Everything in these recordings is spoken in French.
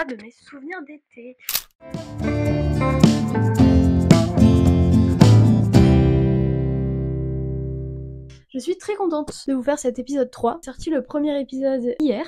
de mes souvenirs d'été. Je suis très contente de vous faire cet épisode 3. J'ai sorti le premier épisode hier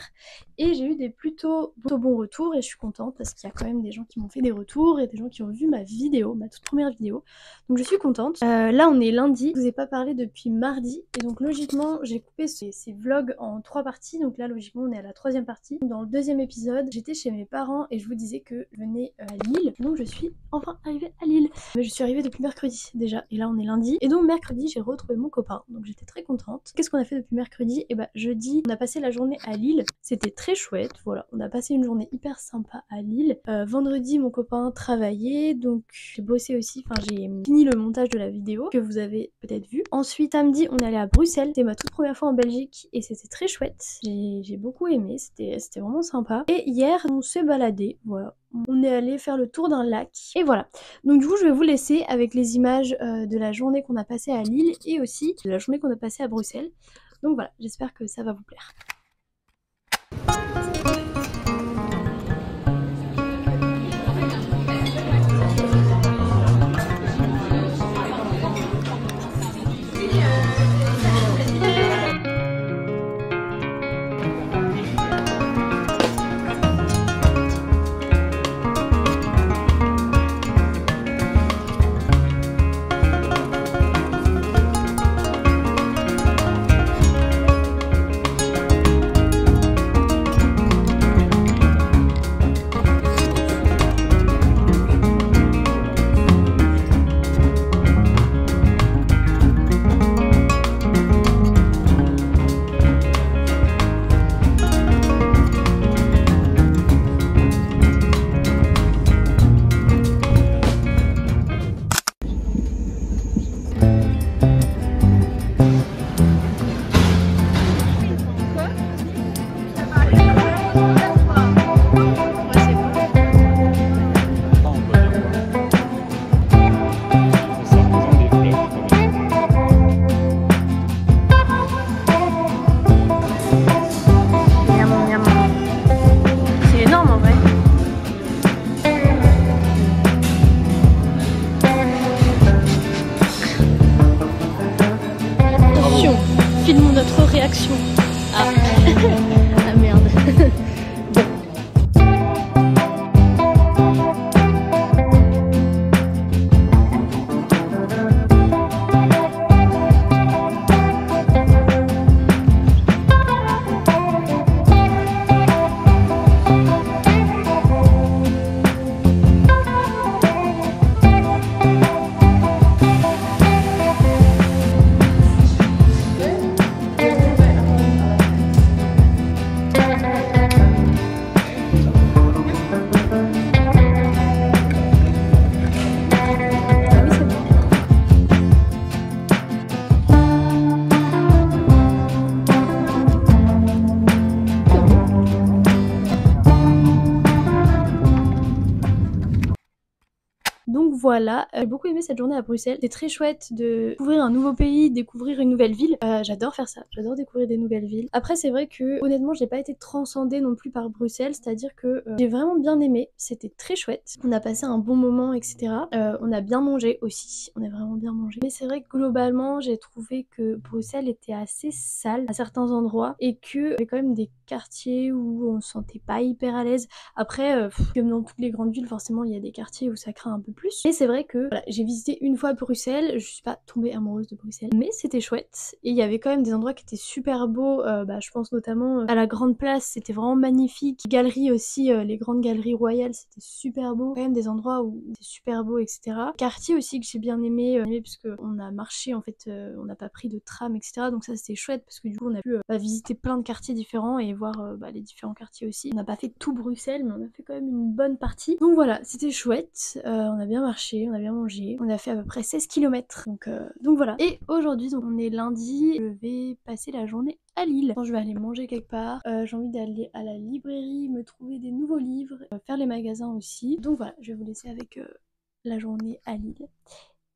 et j'ai eu des plutôt bons retours et je suis contente parce qu'il y a quand même des gens qui m'ont fait des retours et des gens qui ont vu ma vidéo, ma toute première vidéo. Donc je suis contente. Là on est lundi, je vous ai pas parlé depuis mardi et donc logiquement j'ai coupé ces vlogs en 3 parties. Donc là logiquement on est à la 3e partie. Dans le 2e épisode, j'étais chez mes parents et je vous disais que je venais à Lille. Donc je suis enfin arrivée à Lille. Mais je suis arrivée depuis mercredi déjà et là on est lundi. Et donc mercredi j'ai retrouvé mon copain. Donc j'étais très contente. Qu'est-ce qu'on a fait depuis mercredi? Et bah jeudi, on a passé la journée à Lille. C'était très chouette, voilà. On a passé une journée hyper sympa à Lille. Vendredi, mon copain travaillait, donc j'ai bossé aussi. Enfin, j'ai fini le montage de la vidéo que vous avez peut-être vu. Ensuite, samedi, on est allé à Bruxelles. C'était ma toute première fois en Belgique et c'était très chouette. J'ai beaucoup aimé. C'était vraiment sympa. Et hier, on s'est baladé, voilà. On est allé faire le tour d'un lac et voilà. Donc du coup je vais vous laisser avec les images de la journée qu'on a passée à Lille et aussi de la journée qu'on a passée à Bruxelles. Donc voilà, j'espère que ça va vous plaire. Filmons notre réaction. Ah, ah merde. Donc voilà, j'ai beaucoup aimé cette journée à Bruxelles. C'était très chouette de découvrir un nouveau pays, découvrir une nouvelle ville. J'adore faire ça, j'adore découvrir des nouvelles villes. Après c'est vrai que honnêtement j'ai pas été transcendée non plus par Bruxelles, c'est-à-dire que j'ai vraiment bien aimé, c'était très chouette. On a passé un bon moment, etc. On a bien mangé aussi, on a vraiment bien mangé. Mais c'est vrai que globalement j'ai trouvé que Bruxelles était assez sale à certains endroits et qu'il y avait quand même des quartiers où on se sentait pas hyper à l'aise. Après, comme dans toutes les grandes villes, forcément il y a des quartiers où ça craint un peu plus. Mais c'est vrai que voilà, j'ai visité une fois Bruxelles, je suis pas tombée amoureuse de Bruxelles, mais c'était chouette. Et il y avait quand même des endroits qui étaient super beaux, je pense notamment à la Grande Place, c'était vraiment magnifique. Galeries aussi, les grandes galeries royales, c'était super beau. Quand même des endroits où c'était super beau, etc. Quartier aussi que j'ai bien aimé, puisque on a marché en fait, on n'a pas pris de tram, etc. Donc ça c'était chouette parce que du coup on a pu visiter plein de quartiers différents et voir les différents quartiers aussi. On n'a pas fait tout Bruxelles, mais on a fait quand même une bonne partie. Donc voilà, c'était chouette. On a bien marché, on a bien mangé. On a fait à peu près 16 km. Donc voilà. Et aujourd'hui, donc on est lundi. Je vais passer la journée à Lille. Quand je vais aller manger quelque part, j'ai envie d'aller à la librairie, me trouver des nouveaux livres, faire les magasins aussi. Donc voilà, je vais vous laisser avec la journée à Lille.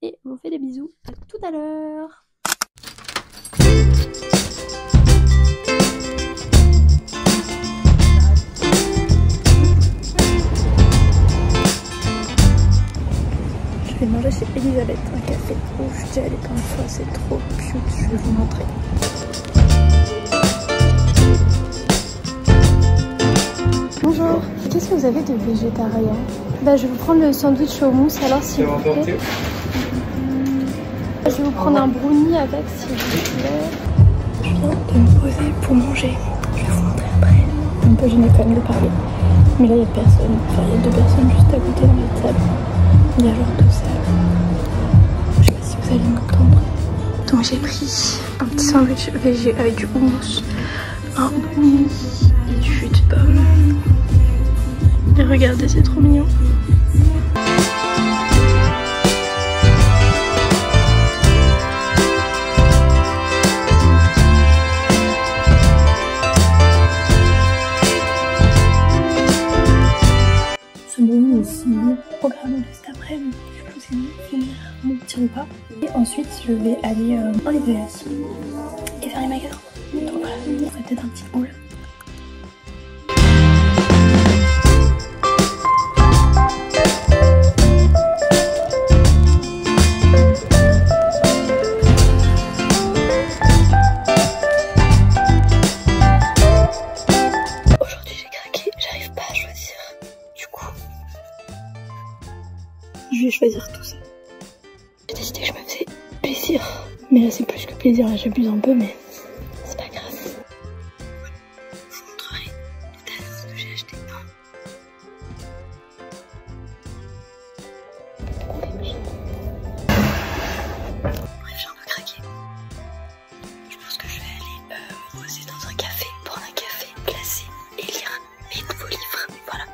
Et je vous fais des bisous. À tout à l'heure. manger chez Elisabeth, un café où je suis allée plein de fois, c'est trop cute, je vais vous montrer. Bonjour, qu'est-ce que vous avez de végétarien? Bah je vais vous prendre le sandwich au mousse alors s'il vous plaît. Je vais vous prendre un brownie avec s'il vous plaît. Je viens de me poser pour manger, je vais vous montrer après. Un peu gêné quand même de parler. Mais là il n'y a personne, enfin il y a 2 personnes juste à côté dans la salle. Il y a genre 2 salles. Je sais pas si vous allez m'entendre. Donc j'ai pris un petit sandwich végé avec du houmous, un brownie et du jus de pomme. Et regardez, c'est trop mignon. Ce brownie aussi programme de cet après-midi. Je pense que c'est finir mon petit repas. Et ensuite, je vais aller en librairie et faire les magasins. Donc voilà, ça ferait peut-être un petit haul. Je vais choisir tout ça. J'ai décidé que je me faisais plaisir. Mais là c'est plus que plaisir, là j'abuse un peu mais c'est pas grave. Je vous montrerai les tasses que j'ai achetées. Bref, j'ai un peu craqué. Je pense que je vais aller me poser dans un café, prendre un café glacé et lire mes nouveaux livres. Voilà.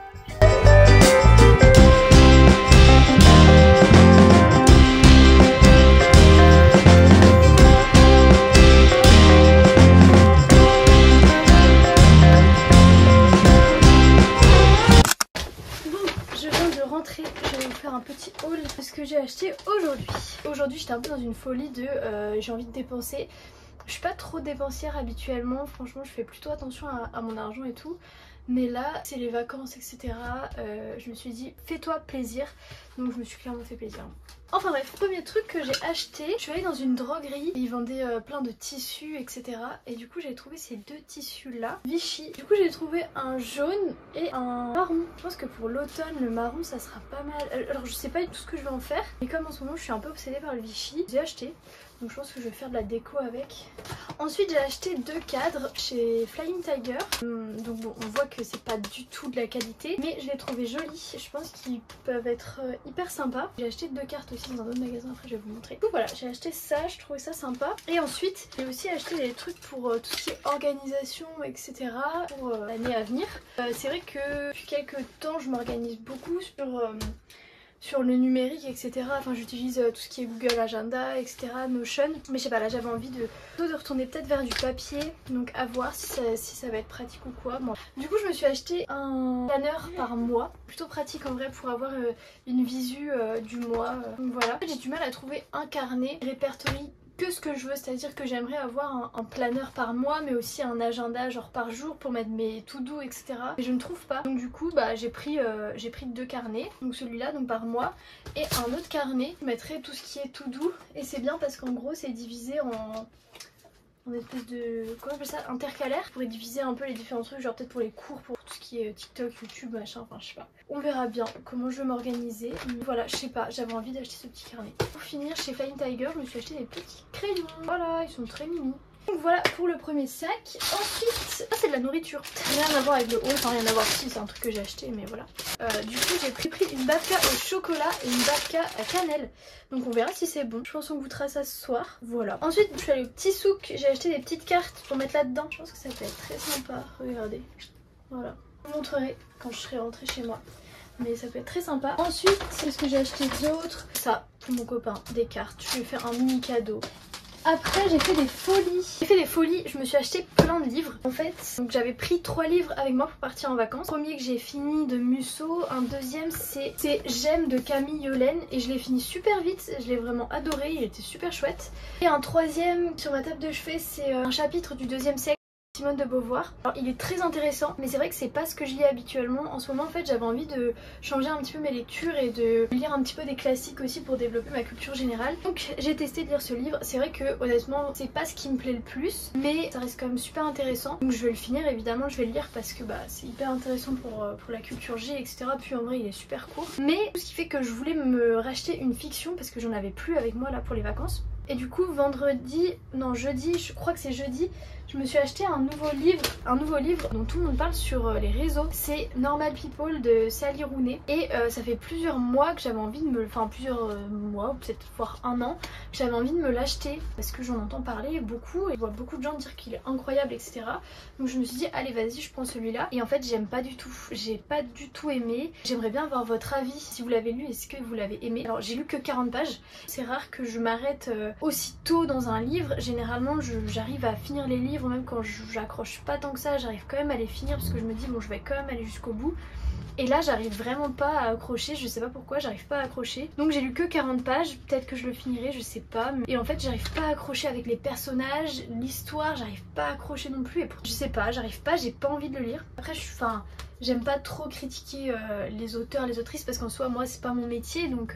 Je vais vous faire un petit haul de ce que j'ai acheté aujourd'hui. Aujourd'hui j'étais un peu dans une folie de j'ai envie de dépenser. Je suis pas trop dépensière habituellement, franchement je fais plutôt attention à mon argent et tout. Mais là c'est les vacances etc. Je me suis dit fais-toi plaisir. Donc je me suis clairement fait plaisir. Enfin bref, premier truc que j'ai acheté, je suis allée dans une droguerie, ils vendaient plein de tissus etc. Et du coup j'ai trouvé ces 2 tissus là, Vichy. Du coup j'ai trouvé un jaune et un marron. Je pense que pour l'automne le marron ça sera pas mal. Alors je sais pas du tout ce que je vais en faire, mais comme en ce moment je suis un peu obsédée par le Vichy, j'ai acheté. Donc je pense que je vais faire de la déco avec. Ensuite j'ai acheté 2 cadres chez Flying Tiger. Donc bon on voit que c'est pas du tout de la qualité, mais je les trouvais jolis. Je pense qu'ils peuvent être hyper sympas. J'ai acheté 2 cartes aussi dans un autre magasin, après je vais vous montrer. Donc voilà, j'ai acheté ça, je trouvais ça sympa. Et ensuite j'ai aussi acheté des trucs pour tout ce qui est organisation etc. pour l'année à venir. C'est vrai que depuis quelques temps je m'organise beaucoup sur le numérique etc. Enfin j'utilise tout ce qui est Google Agenda etc, Notion. Mais je sais pas, là j'avais envie de retourner peut-être vers du papier. Donc à voir si ça va être pratique ou quoi. Bon. Du coup je me suis acheté un planeur par mois. Plutôt pratique en vrai pour avoir une visu du mois. Donc voilà. J'ai du mal à trouver un carnet répertorie que ce que je veux, c'est-à-dire que j'aimerais avoir un planeur par mois mais aussi un agenda genre par jour pour mettre mes to-do etc. Et je ne trouve pas, donc du coup bah j'ai pris 2 carnets, donc celui-là donc par mois et un autre carnet je mettrai tout ce qui est to-do. Et c'est bien parce qu'en gros c'est divisé en espèce de, comment on appelle ça, intercalaire. Je pourrais diviser un peu les différents trucs, genre peut-être pour les cours, pour tout ce qui est TikTok, YouTube, machin, enfin je sais pas. On verra bien comment je vais m'organiser. Voilà, je sais pas, j'avais envie d'acheter ce petit carnet. Pour finir, chez Flying Tiger, je me suis acheté des petits crayons. Voilà, ils sont très mignons. Donc voilà pour le premier sac. Ensuite, ça c'est de la nourriture. Rien à voir avec le haut, enfin rien à voir si c'est un truc que j'ai acheté, mais voilà. Du coup j'ai pris une babka au chocolat et une babka à cannelle. Donc on verra si c'est bon. Je pense qu'on goûtera ça ce soir. Voilà. Ensuite je suis allée au petit souk. J'ai acheté des petites cartes pour mettre là-dedans. Je pense que ça peut être très sympa. Regardez. Voilà. Je vous montrerai quand je serai rentrée chez moi. Mais ça peut être très sympa. Ensuite, qu'est-ce que j'ai acheté d'autre? Ça, pour mon copain, des cartes. Je lui ai fait un mini cadeau. Après j'ai fait des folies. Je me suis acheté plein de livres en fait. Donc j'avais pris 3 livres avec moi pour partir en vacances. Le premier que j'ai fini de Musso, un deuxième c'est J'aime de Camille Yolaine et je l'ai fini super vite, je l'ai vraiment adoré, il était super chouette. Et un troisième sur ma table de chevet c'est un chapitre du 2e siècle Simone de Beauvoir. Alors il est très intéressant mais c'est vrai que c'est pas ce que je lis habituellement. En ce moment en fait j'avais envie de changer un petit peu mes lectures et de lire un petit peu des classiques aussi pour développer ma culture générale. Donc j'ai testé de lire ce livre. C'est vrai que honnêtement c'est pas ce qui me plaît le plus mais ça reste quand même super intéressant. Donc je vais le finir évidemment, je vais le lire parce que c'est hyper intéressant pour la culture G etc. Puis en vrai il est super court. Mais ce qui fait que je voulais me racheter une fiction parce que j'en avais plus avec moi là pour les vacances. Et du coup jeudi, je crois que c'est jeudi, je me suis acheté un nouveau livre dont tout le monde parle sur les réseaux. C'est Normal People de Sally Rooney. Et ça fait plusieurs mois que j'avais envie de plusieurs mois, ou peut-être voire un an, que j'avais envie de me l'acheter parce que j'en entends parler beaucoup et je vois beaucoup de gens dire qu'il est incroyable etc. Donc je me suis dit allez vas-y je prends celui-là. Et en fait j'aime pas du tout, j'ai pas du tout aimé. J'aimerais bien avoir votre avis si vous l'avez lu, est-ce que vous l'avez aimé? Alors j'ai lu que 40 pages, c'est rare que je m'arrête aussitôt dans un livre. Généralement j'arrive à finir les livres même quand j'accroche pas tant que ça, j'arrive quand même à les finir parce que je me dis bon je vais quand même aller jusqu'au bout. Et là j'arrive vraiment pas à accrocher, je sais pas pourquoi j'arrive pas à accrocher. Donc j'ai lu que 40 pages, peut-être que je le finirai, je sais pas. Et en fait j'arrive pas à accrocher avec les personnages, l'histoire, j'arrive pas à accrocher non plus. Et je sais pas, j'arrive pas, j'ai pas envie de le lire. Après j'aime pas trop critiquer les auteurs, les autrices parce qu'en soi moi c'est pas mon métier donc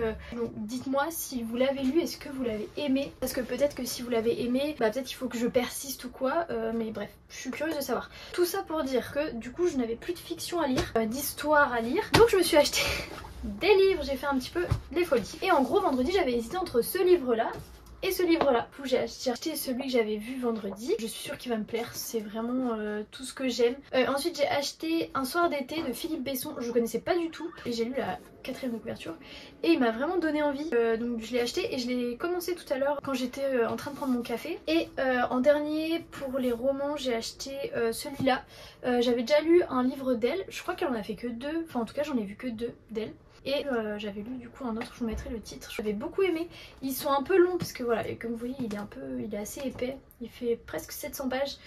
dites-moi si vous l'avez lu, est-ce que vous l'avez aimé? Parce que peut-être que si vous l'avez aimé, peut-être il faut que je persiste ou quoi, mais bref, je suis curieuse de savoir. Tout ça pour dire que du coup je n'avais plus de fiction à lire, d'histoire à lire, donc je me suis acheté des livres, j'ai fait un petit peu les folies. Et en gros vendredi j'avais hésité entre ce livre là et ce livre là. J'ai acheté celui que j'avais vu vendredi, je suis sûre qu'il va me plaire, c'est vraiment tout ce que j'aime. Ensuite j'ai acheté Un soir d'été de Philippe Besson, je connaissais pas du tout et j'ai lu la 4e de couverture et il m'a vraiment donné envie, donc je l'ai acheté et je l'ai commencé tout à l'heure quand j'étais en train de prendre mon café. Et en dernier pour les romans j'ai acheté celui-là. J'avais déjà lu un livre d'elle, je crois qu'elle en a fait que 2, enfin en tout cas j'en ai vu que 2 d'elle. Et j'avais lu du coup un autre, je vous mettrai le titre. J'avais beaucoup aimé. Ils sont un peu longs parce que voilà, et comme vous voyez il est assez épais. Il fait presque 700 pages.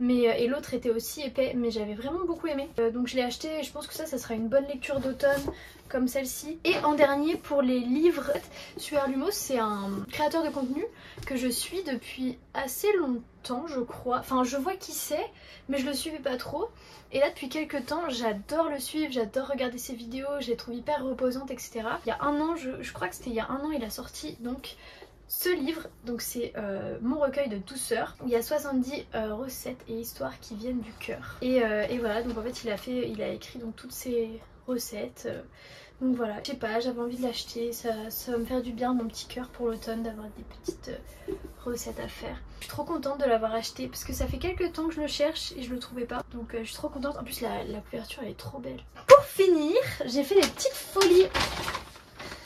Et l'autre était aussi épais, mais j'avais vraiment beaucoup aimé. Donc je l'ai acheté et je pense que ça sera une bonne lecture d'automne comme celle-ci. Et en dernier pour les livres, Sueur Lumos c'est un créateur de contenu que je suis depuis assez longtemps je crois. Enfin je vois qui c'est mais je le suivais pas trop. Et là depuis quelques temps j'adore le suivre, j'adore regarder ses vidéos, je les trouve hyper reposantes etc. Il y a un an, je crois que c'était il y a un an il a sorti donc ce livre, donc c'est mon recueil de douceur où il y a 70 recettes et histoires qui viennent du cœur. Et voilà, donc en fait il a écrit donc toutes ces recettes. Donc voilà, je sais pas, j'avais envie de l'acheter, ça va me faire du bien mon petit cœur pour l'automne d'avoir des petites recettes à faire. Je suis trop contente de l'avoir acheté parce que ça fait quelques temps que je le cherche et je le trouvais pas. Donc je suis trop contente, en plus la couverture elle est trop belle. Pour finir, j'ai fait des petites folies.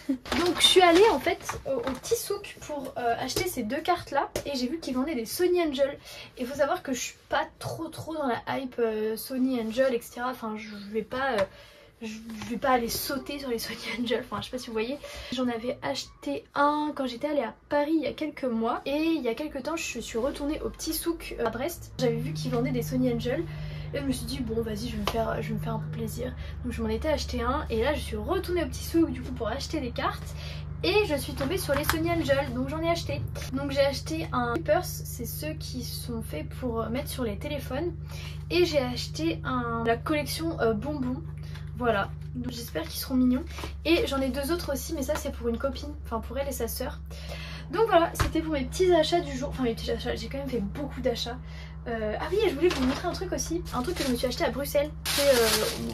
Donc je suis allée en fait au petit souk pour acheter ces 2 cartes là et j'ai vu qu'ils vendaient des Sony Angel. Et il faut savoir que je suis pas trop dans la hype Sony Angel etc. Enfin je vais pas aller sauter sur les Sony Angel, enfin je sais pas si vous voyez. J'en avais acheté un quand j'étais allée à Paris il y a quelques mois. Et il y a quelques temps je suis retournée au petit souk à Brest. J'avais vu qu'ils vendaient des Sony Angel. Et je me suis dit bon vas-y je vais me faire un peu plaisir. Donc je m'en étais acheté un et là je suis retournée au petit souk du coup pour acheter des cartes. Et je suis tombée sur les Sony Angel, donc j'en ai acheté. Donc j'ai acheté un purse, c'est ceux qui sont faits pour mettre sur les téléphones. Et j'ai acheté la collection bonbons. Voilà, donc j'espère qu'ils seront mignons. Et j'en ai 2 autres aussi, mais ça c'est pour une copine, enfin pour elle et sa sœur. Donc voilà, c'était pour mes petits achats du jour. Enfin mes petits achats, j'ai quand même fait beaucoup d'achats. Ah oui, et je voulais vous montrer un truc aussi. Un truc que je me suis acheté à Bruxelles.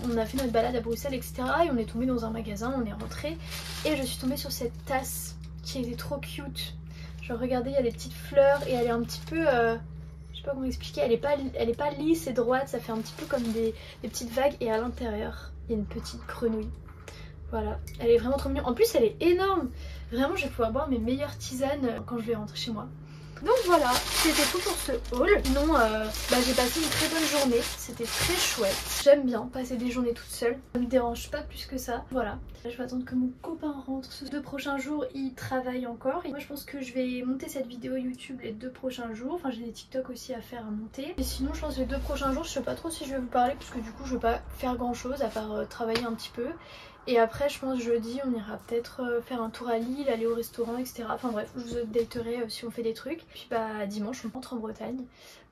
On a fait notre balade à Bruxelles, etc. Et on est tombé dans un magasin, on est rentré. Et je suis tombée sur cette tasse qui était trop cute. Genre regardez, il y a des petites fleurs et elle est un petit peu... je sais pas comment expliquer, elle est pas lisse et droite. Ça fait un petit peu comme des petites vagues. Et à l'intérieur, il y a une petite grenouille. Voilà, elle est vraiment trop mignonne. En plus, elle est énorme. Vraiment, je vais pouvoir boire mes meilleures tisanes quand je vais rentrer chez moi. Donc voilà, c'était tout pour ce haul. Sinon, j'ai passé une très bonne journée, c'était très chouette. J'aime bien passer des journées toute seule, ça me dérange pas plus que ça. Voilà, là, je vais attendre que mon copain rentre. Ces 2 prochains jours, il travaille encore. Et moi, je pense que je vais monter cette vidéo YouTube les 2 prochains jours. Enfin, j'ai des TikTok aussi à faire, à monter. Et sinon, je pense que les 2 prochains jours, je sais pas trop si je vais vous parler, parce que du coup, je vais pas faire grand chose à part travailler un petit peu. Et après je pense jeudi on ira peut-être faire un tour à Lille, aller au restaurant etc. Enfin bref je vous updaterai si on fait des trucs. Puis dimanche on rentre en Bretagne.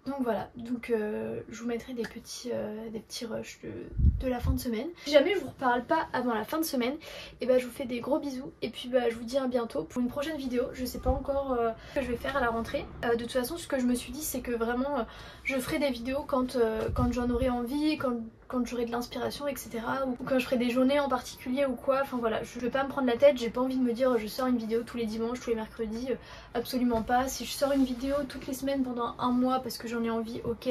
Donc voilà, donc je vous mettrai des petits rushs de la fin de semaine. Si jamais je vous reparle pas avant la fin de semaine, et bah je vous fais des gros bisous et puis bah je vous dis à bientôt pour une prochaine vidéo. Je sais pas encore ce que je vais faire à la rentrée. De toute façon ce que je me suis dit c'est que vraiment je ferai des vidéos quand j'en aurai envie, quand j'aurai de l'inspiration, etc. Ou quand je ferai des journées en particulier ou quoi. Enfin voilà, je vais pas me prendre la tête, j'ai pas envie de me dire je sors une vidéo tous les dimanches, tous les mercredis, absolument pas. Si je sors une vidéo toutes les semaines pendant un mois parce que j'en ai envie, ok.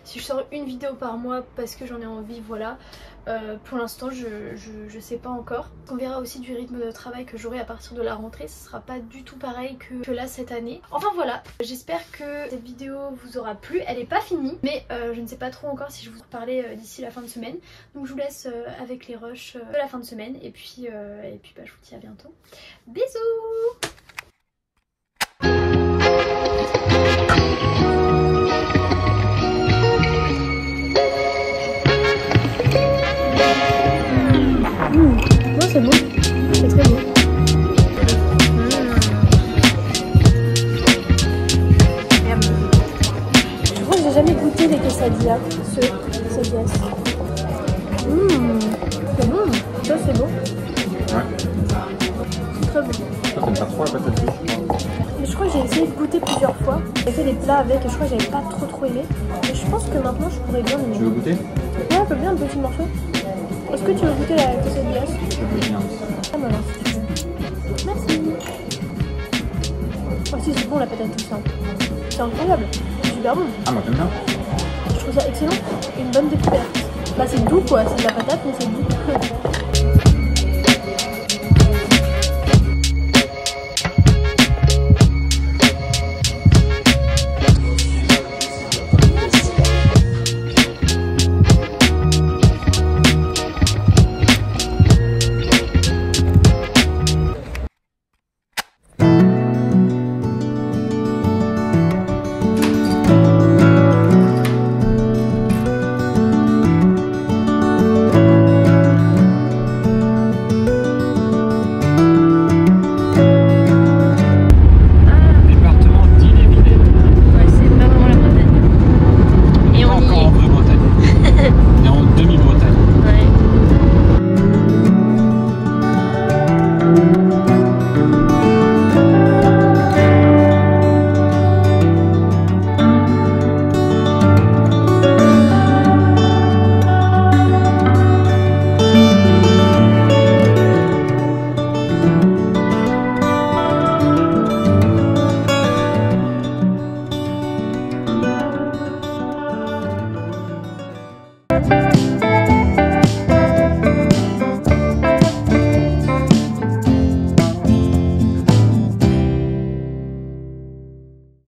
Si je sors une vidéo par mois parce que j'en ai envie, voilà. Pour l'instant je sais pas encore. On verra aussi du rythme de travail que j'aurai à partir de la rentrée, ce sera pas du tout pareil que là cette année. Enfin voilà, j'espère que cette vidéo vous aura plu. Elle est pas finie mais je ne sais pas trop encore si je vous en reparler d'ici la fin de semaine. Donc je vous laisse avec les rushs de la fin de semaine et puis bah, je vous dis à bientôt. Bisous. Non, c'est bon, c'est très bon. Je crois que j'ai jamais goûté les quesadillas, quesadillas. C'est bon, ça c'est bon. Ouais. C'est très bon. Toi t'aimes pas trop la patate douce? Mais je crois que j'ai essayé de goûter plusieurs fois. J'ai fait des plats avec et je crois que j'avais pas trop aimé. Mais je pense que maintenant je pourrais bien aimer. Tu veux goûter? Ouais, un peu bien, un petit morceau. Est-ce que tu veux goûter la quesadillas? Je veux bien aussi. Ah bah non, si tu veux. Merci. Oh si, c'est bon la patate douce. Hein. C'est incroyable. C'est super bon. Ah moi j'aime bien. Je trouve ça excellent. Une bonne découverte. Bah c'est doux quoi, c'est de la patate mais c'est doux.